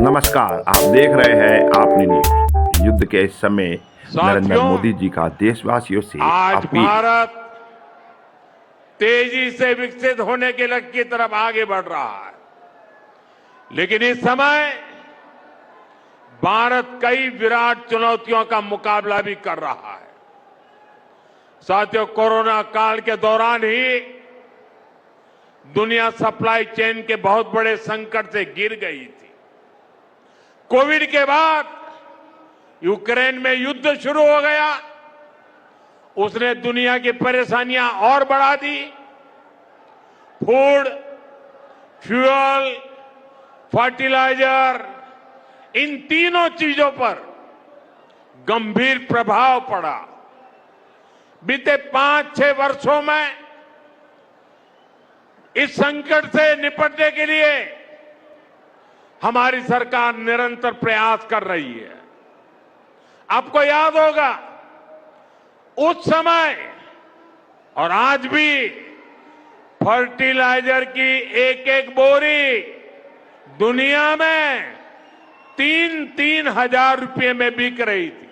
नमस्कार, आप देख रहे हैं आपने न्यूज। युद्ध के इस समय नरेंद्र साथियों, मोदी जी का देशवासियों से आज अपील। भारत तेजी से विकसित होने के लक्ष्य की तरफ आगे बढ़ रहा है, लेकिन इस समय भारत कई विराट चुनौतियों का मुकाबला भी कर रहा है। साथियों, कोरोना काल के दौरान ही दुनिया सप्लाई चेन के बहुत बड़े संकट से गिर गई थी। कोविड के बाद यूक्रेन में युद्ध शुरू हो गया, उसने दुनिया की परेशानियां और बढ़ा दी। फूड, फ्यूल, फर्टिलाइजर, इन तीनों चीजों पर गंभीर प्रभाव पड़ा। बीते 5-6 वर्षों में इस संकट से निपटने के लिए हमारी सरकार निरंतर प्रयास कर रही है। आपको याद होगा, उस समय और आज भी फर्टिलाइजर की एक एक बोरी दुनिया में 3-3 हजार रुपये में बिक रही थी।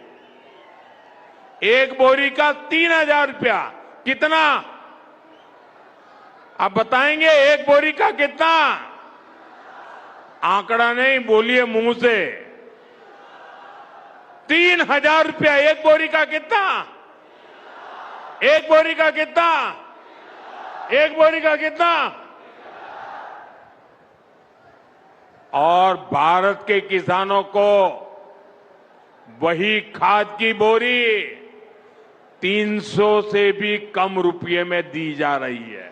एक बोरी का 3,000 रुपया। कितना? आप बताएंगे एक बोरी का कितना? आंकड़ा नहीं, बोलिए मुंह से। 3,000 रुपया एक बोरी का। कितना? एक बोरी का कितना? एक बोरी का कितना? और भारत के किसानों को वही खाद की बोरी 300 से भी कम रुपये में दी जा रही है।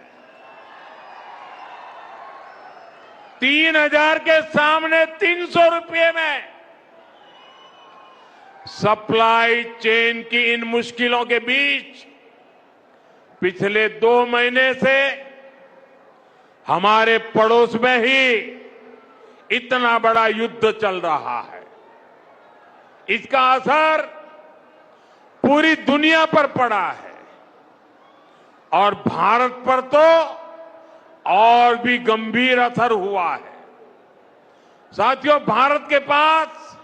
3,000 के सामने 300 रुपये में। सप्लाई चेन की इन मुश्किलों के बीच पिछले 2 महीने से हमारे पड़ोस में ही इतना बड़ा युद्ध चल रहा है। इसका असर पूरी दुनिया पर पड़ा है और भारत पर तो और भी गंभीर असर हुआ है। साथियों, भारत के पास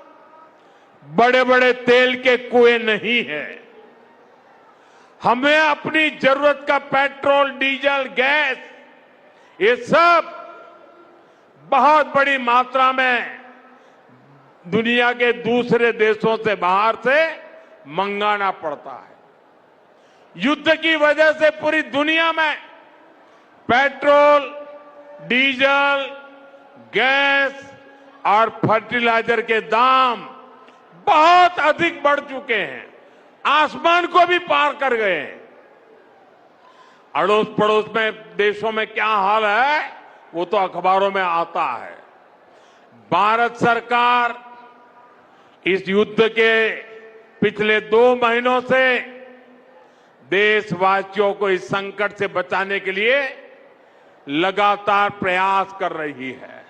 बड़े बड़े तेल के कुएं नहीं है। हमें अपनी जरूरत का पेट्रोल, डीजल, गैस, ये सब बहुत बड़ी मात्रा में दुनिया के दूसरे देशों से, बाहर से मंगाना पड़ता है। युद्ध की वजह से पूरी दुनिया में पेट्रोल, डीजल, गैस और फर्टिलाइजर के दाम बहुत अधिक बढ़ चुके हैं, आसमान को भी पार कर गए हैं। अड़ोस पड़ोस में देशों में क्या हाल है वो तो अखबारों में आता है। भारत सरकार इस युद्ध के पिछले 2 महीनों से देशवासियों को इस संकट से बचाने के लिए लगातार प्रयास कर रही है।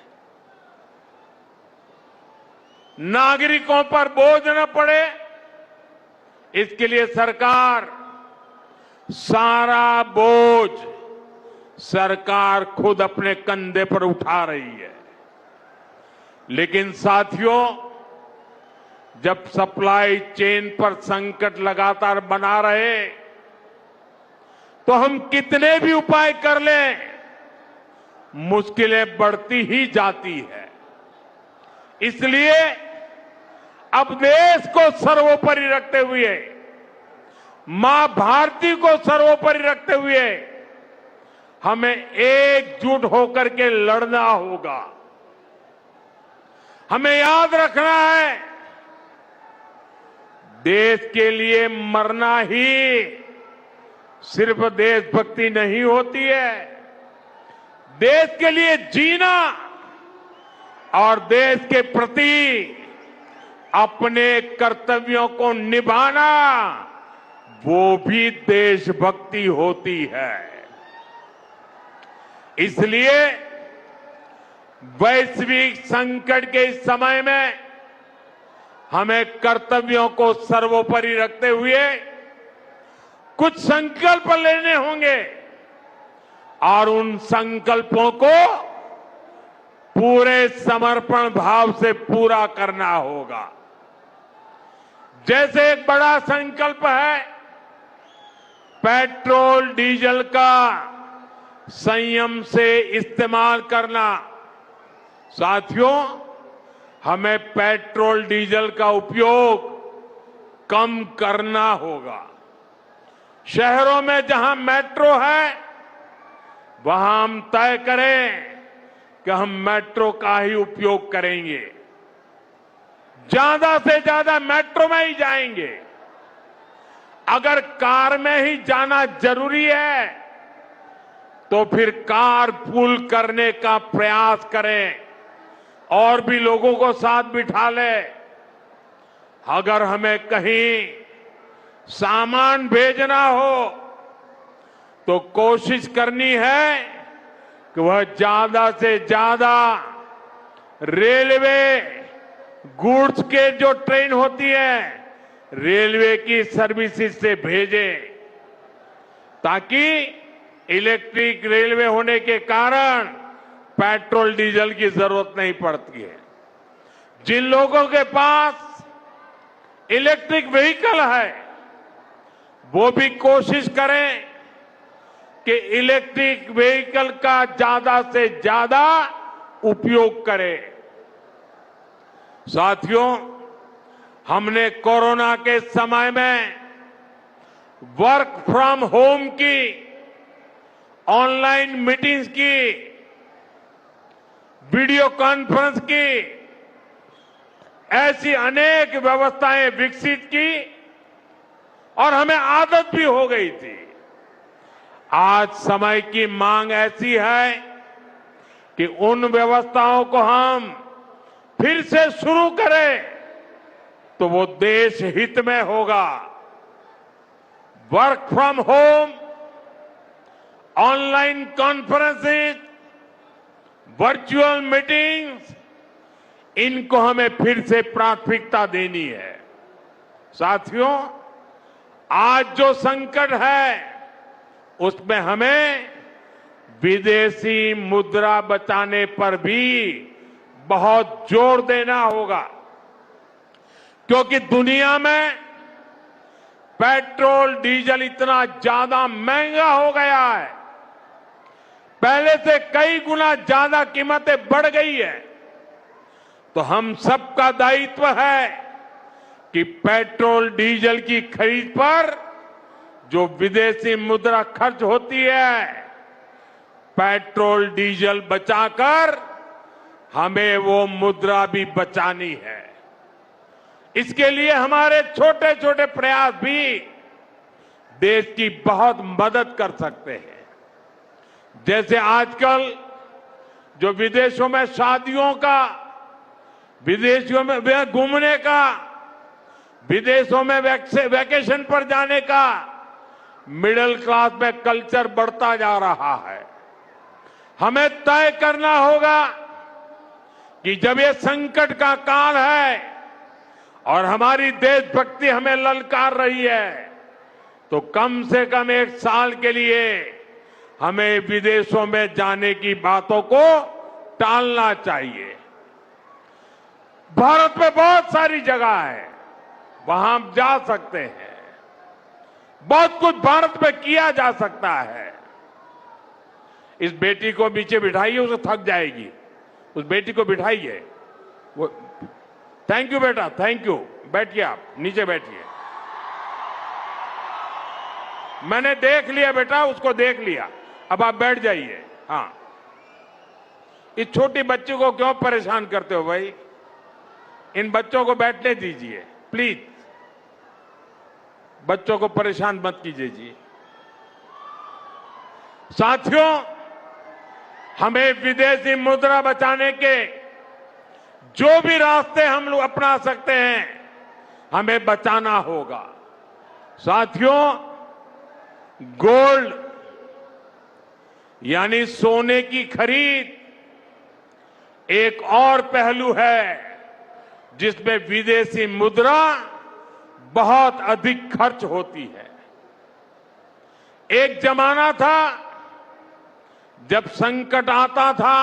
नागरिकों पर बोझ न पड़े, इसके लिए सरकार सारा बोझ सरकार खुद अपने कंधे पर उठा रही है। लेकिन साथियों, जब सप्लाई चेन पर संकट लगातार बना रहे तो हम कितने भी उपाय कर लें, मुश्किलें बढ़ती ही जाती है। इसलिए अब देश को सर्वोपरि रखते हुए, मां भारती को सर्वोपरि रखते हुए हमें एकजुट होकर के लड़ना होगा। हमें याद रखना है, देश के लिए मरना ही सिर्फ देशभक्ति नहीं होती है। देश के लिए जीना और देश के प्रति अपने कर्तव्यों को निभाना, वो भी देशभक्ति होती है। इसलिए वैश्विक संकट के इस समय में हमें कर्तव्यों को सर्वोपरि रखते हुए कुछ संकल्प लेने होंगे और उन संकल्पों को पूरे समर्पण भाव से पूरा करना होगा। जैसे एक बड़ा संकल्प है पेट्रोल डीजल का संयम से इस्तेमाल करना। साथियों, हमें पेट्रोल डीजल का उपयोग कम करना होगा। शहरों में जहां मेट्रो है वहां हम तय करें कि हम मेट्रो का ही उपयोग करेंगे, ज्यादा से ज्यादा मेट्रो में ही जाएंगे। अगर कार में ही जाना जरूरी है तो फिर कार पूल करने का प्रयास करें और भी लोगों को साथ बिठा ले। अगर हमें कहीं सामान भेजना हो तो कोशिश करनी है कि वह ज्यादा से ज्यादा रेलवे गुड्स के जो ट्रेन होती है रेलवे की सर्विसेज से भेजें, ताकि इलेक्ट्रिक रेलवे होने के कारण पेट्रोल डीजल की जरूरत नहीं पड़ती है। जिन लोगों के पास इलेक्ट्रिक व्हीकल है वो भी कोशिश करें कि इलेक्ट्रिक व्हीकल का ज्यादा से ज्यादा उपयोग करें। साथियों, हमने कोरोना के समय में वर्क फ्रॉम होम की, ऑनलाइन मीटिंग्स की, वीडियो कॉन्फ्रेंस की, ऐसी अनेक व्यवस्थाएं विकसित की और हमें आदत भी हो गई थी। आज समय की मांग ऐसी है कि उन व्यवस्थाओं को हम फिर से शुरू करें तो वो देश हित में होगा। Work from home, online conferences, virtual meetings, इनको हमें फिर से प्राथमिकता देनी है। साथियों, आज जो संकट है उसमें हमें विदेशी मुद्रा बचाने पर भी बहुत जोर देना होगा, क्योंकि दुनिया में पेट्रोल डीजल इतना ज्यादा महंगा हो गया है, पहले से कई गुना ज्यादा कीमतें बढ़ गई है। तो हम सबका दायित्व है कि पेट्रोल डीजल की खरीद पर जो विदेशी मुद्रा खर्च होती है, पेट्रोल डीजल बचाकर हमें वो मुद्रा भी बचानी है। इसके लिए हमारे छोटे छोटे प्रयास भी देश की बहुत मदद कर सकते हैं। जैसे आजकल जो विदेशों में शादियों का, विदेशों में घूमने का, विदेशों में वैकेशन पर जाने का मिडिल क्लास में कल्चर बढ़ता जा रहा है। हमें तय करना होगा कि जब ये संकट का काल है और हमारी देशभक्ति हमें ललकार रही है तो कम से कम एक साल के लिए हमें विदेशों में जाने की बातों को टालना चाहिए। भारत में बहुत सारी जगह है, वहां हम जा सकते हैं। बहुत कुछ भारत में किया जा सकता है। इस बेटी को नीचे बिठाइए, उसे थक जाएगी। उस बेटी को बिठाइए। वो थैंक यू बेटा, थैंक यू। बैठिए, आप नीचे बैठिए। मैंने देख लिया बेटा, उसको देख लिया, अब आप बैठ जाइए। हाँ, इस छोटी बच्ची को क्यों परेशान करते हो भाई? इन बच्चों को बैठने दीजिए प्लीज। बच्चों को परेशान मत कीजिए जी। साथियों, हमें विदेशी मुद्रा बचाने के जो भी रास्ते हम लोग अपना सकते हैं हमें बचाना होगा। साथियों, गोल्ड यानी सोने की खरीद एक और पहलू है जिसमें विदेशी मुद्रा बहुत अधिक खर्च होती है। एक जमाना था जब संकट आता था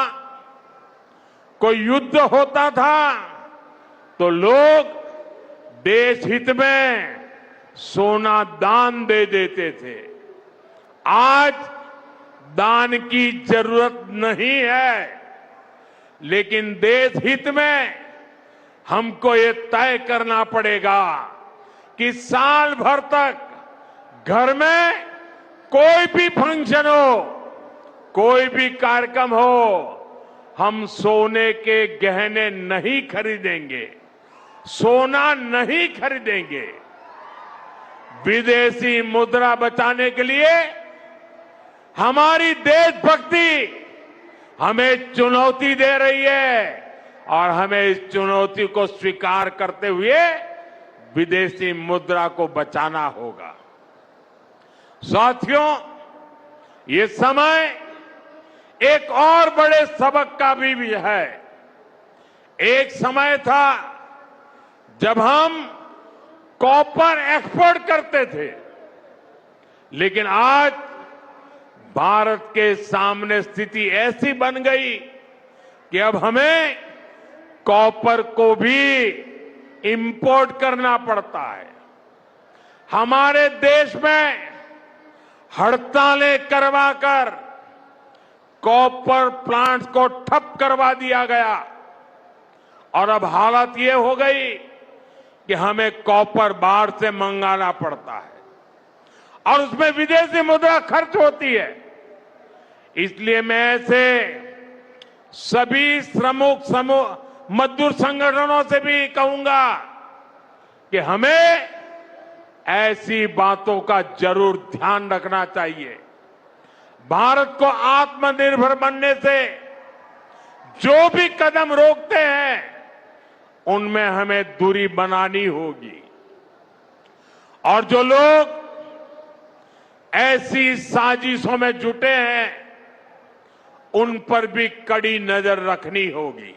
कोई युद्ध होता था तो लोग देश हित में सोना दान दे देते थे। आज दान की जरूरत नहीं है, लेकिन देश हित में हमको ये तय करना पड़ेगा कि साल भर तक घर में कोई भी फंक्शन हो, कोई भी कार्यक्रम हो, हम सोने के गहने नहीं खरीदेंगे, सोना नहीं खरीदेंगे। विदेशी मुद्रा बचाने के लिए हमारी देशभक्ति हमें चुनौती दे रही है और हमें इस चुनौती को स्वीकार करते हुए विदेशी मुद्रा को बचाना होगा। साथियों, ये समय एक और बड़े सबक का भी है। एक समय था जब हम कॉपर एक्सपोर्ट करते थे, लेकिन आज भारत के सामने स्थिति ऐसी बन गई कि अब हमें कॉपर को भी इंपोर्ट करना पड़ता है। हमारे देश में हड़तालें करवाकर कॉपर प्लांट्स को ठप करवा दिया गया और अब हालत ये हो गई कि हमें कॉपर बाहर से मंगाना पड़ता है और उसमें विदेशी मुद्रा खर्च होती है। इसलिए मैं ऐसे सभी श्रमिक समूह मजदूर संगठनों से भी कहूंगा कि हमें ऐसी बातों का जरूर ध्यान रखना चाहिए। भारत को आत्मनिर्भर बनने से जो भी कदम रोकते हैं उनमें हमें दूरी बनानी होगी और जो लोग ऐसी साजिशों में जुटे हैं उन पर भी कड़ी नजर रखनी होगी।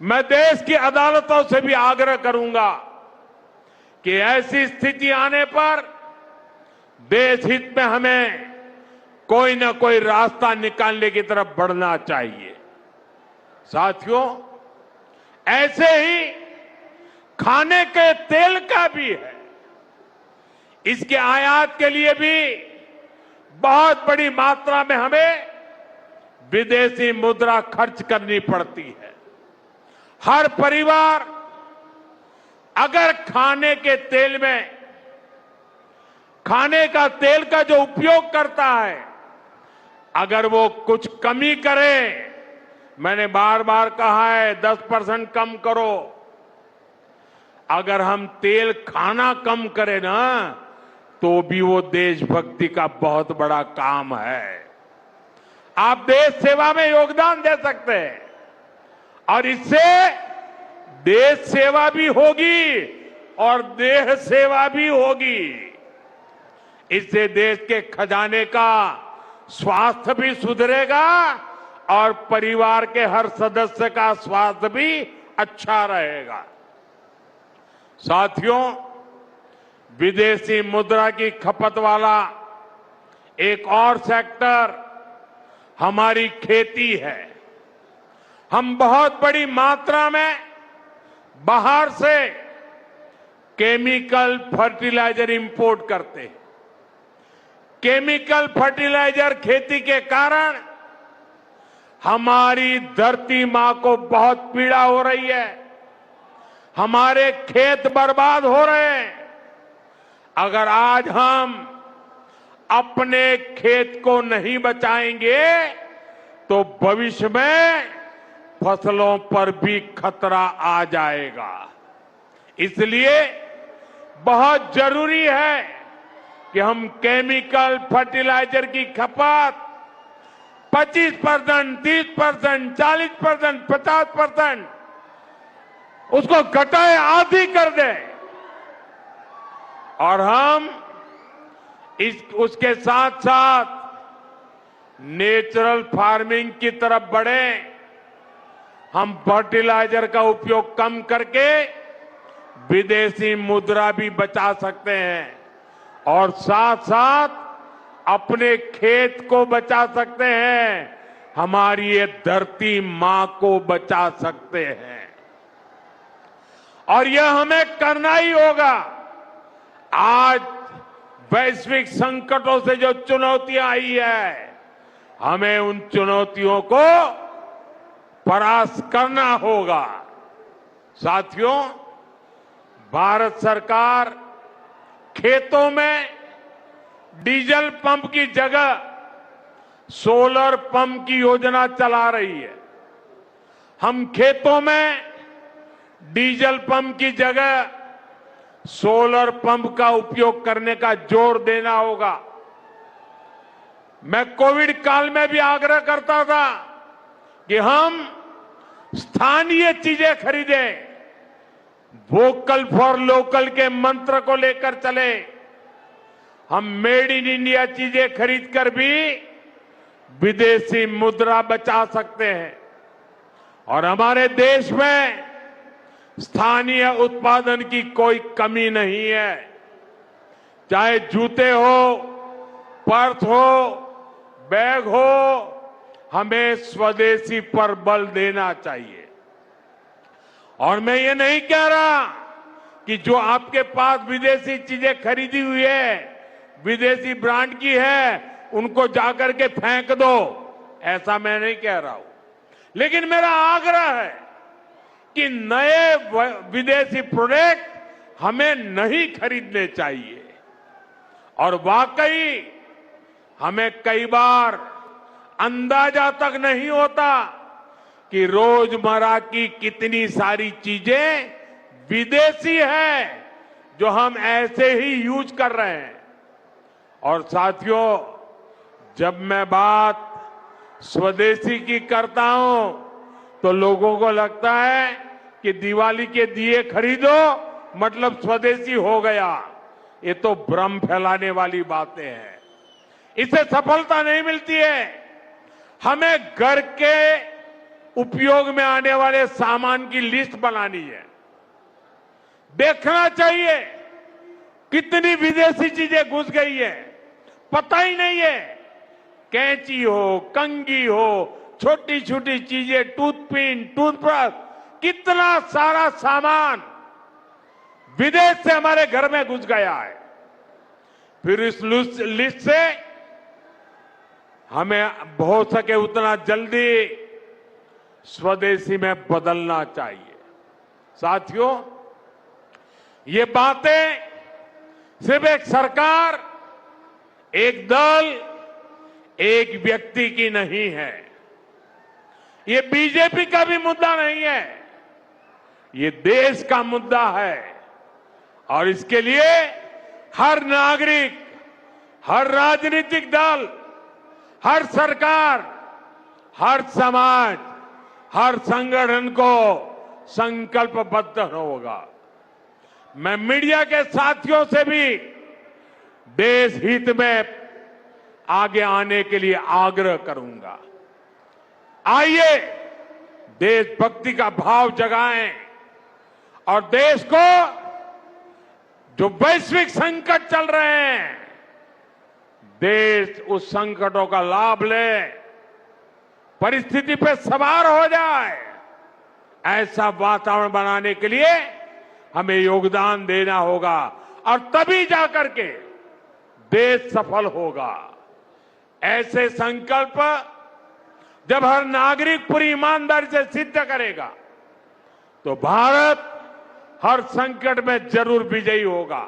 मैं देश की अदालतों से भी आग्रह करूंगा कि ऐसी स्थिति आने पर देश हित में हमें कोई न कोई रास्ता निकालने की तरफ बढ़ना चाहिए। साथियों, ऐसे ही खाने के तेल का भी है। इसके आयात के लिए भी बहुत बड़ी मात्रा में हमें विदेशी मुद्रा खर्च करनी पड़ती है। हर परिवार अगर खाने के तेल में खाने का तेल का जो उपयोग करता है, अगर वो कुछ कमी करे, मैंने बार बार कहा है 10% कम करो। अगर हम तेल खाना कम करें ना, तो भी वो देशभक्ति का बहुत बड़ा काम है। आप देश सेवा में योगदान दे सकते हैं और इससे देश सेवा भी होगी और देह सेवा भी होगी। इससे देश के खजाने का स्वास्थ्य भी सुधरेगा और परिवार के हर सदस्य का स्वास्थ्य भी अच्छा रहेगा। साथियों, विदेशी मुद्रा की खपत वाला एक और सेक्टर हमारी खेती है। हम बहुत बड़ी मात्रा में बाहर से केमिकल फर्टिलाइजर इंपोर्ट करते हैं। केमिकल फर्टिलाइजर खेती के कारण हमारी धरती मां को बहुत पीड़ा हो रही है। हमारे खेत बर्बाद हो रहे हैं। अगर आज हम अपने खेत को नहीं बचाएंगे तो भविष्य में फसलों पर भी खतरा आ जाएगा। इसलिए बहुत जरूरी है कि हम केमिकल फर्टिलाइजर की खपत 25%, 30%, 40%, 50% उसको घटाए, आधी कर दें और हम उसके साथ साथ नेचुरल फार्मिंग की तरफ बढ़ें। हम फर्टिलाइजर का उपयोग कम करके विदेशी मुद्रा भी बचा सकते हैं और साथ साथ अपने खेत को बचा सकते हैं। हमारी ये धरती मां को बचा सकते हैं। और यह हमें करना ही होगा। आज वैश्विक संकटों से जो चुनौतियां आई है, हमें उन चुनौतियों को परास्त करना होगा। साथियों, भारत सरकार खेतों में डीजल पंप की जगह सोलर पंप की योजना चला रही है। हम खेतों में डीजल पंप की जगह सोलर पंप का उपयोग करने का जोर देना होगा। मैं कोविड काल में भी आग्रह करता था कि हम स्थानीय चीजें खरीदें, वोकल फॉर लोकल के मंत्र को लेकर चले। हम मेड इन इंडिया चीजें खरीदकर भी विदेशी मुद्रा बचा सकते हैं और हमारे देश में स्थानीय उत्पादन की कोई कमी नहीं है। चाहे जूते हो, पर्स हो, बैग हो, हमें स्वदेशी पर बल देना चाहिए। और मैं ये नहीं कह रहा कि जो आपके पास विदेशी चीजें खरीदी हुई है, विदेशी ब्रांड की है, उनको जाकर के फेंक दो, ऐसा मैं नहीं कह रहा हूं। लेकिन मेरा आग्रह है कि नए विदेशी प्रोडक्ट हमें नहीं खरीदने चाहिए। और वाकई हमें कई बार अंदाजा तक नहीं होता कि रोजमर्रा की कितनी सारी चीजें विदेशी है जो हम ऐसे ही यूज कर रहे हैं। और साथियों, जब मैं बात स्वदेशी की करता हूं तो लोगों को लगता है कि दिवाली के दिए खरीदो मतलब स्वदेशी हो गया। ये तो भ्रम फैलाने वाली बातें हैं। इससे सफलता नहीं मिलती है। हमें घर के उपयोग में आने वाले सामान की लिस्ट बनानी है। देखना चाहिए कितनी विदेशी चीजें घुस गई है, पता ही नहीं है। कैंची हो, कंघी हो, छोटी छोटी चीजें, टूथपिन, टूथब्रश, कितना सारा सामान विदेश से हमारे घर में घुस गया है। फिर इस लिस्ट से हमें हो सके उतना जल्दी स्वदेशी में बदलना चाहिए। साथियों, ये बातें सिर्फ एक सरकार, एक दल, एक व्यक्ति की नहीं है। ये बीजेपी का भी मुद्दा नहीं है, ये देश का मुद्दा है। और इसके लिए हर नागरिक, हर राजनीतिक दल, हर सरकार, हर समाज, हर संगठन को संकल्पबद्ध होगा। मैं मीडिया के साथियों से भी देश हित में आगे आने के लिए आग्रह करूंगा। आइए देशभक्ति का भाव जगाएं और देश को जो वैश्विक संकट चल रहे हैं, देश उस संकटों का लाभ ले, परिस्थिति पे सवार हो जाए। ऐसा वातावरण बनाने के लिए हमें योगदान देना होगा और तभी जाकर के देश सफल होगा। ऐसे संकल्प जब हर नागरिक पूरी ईमानदारी से सिद्ध करेगा तो भारत हर संकट में जरूर विजयी होगा।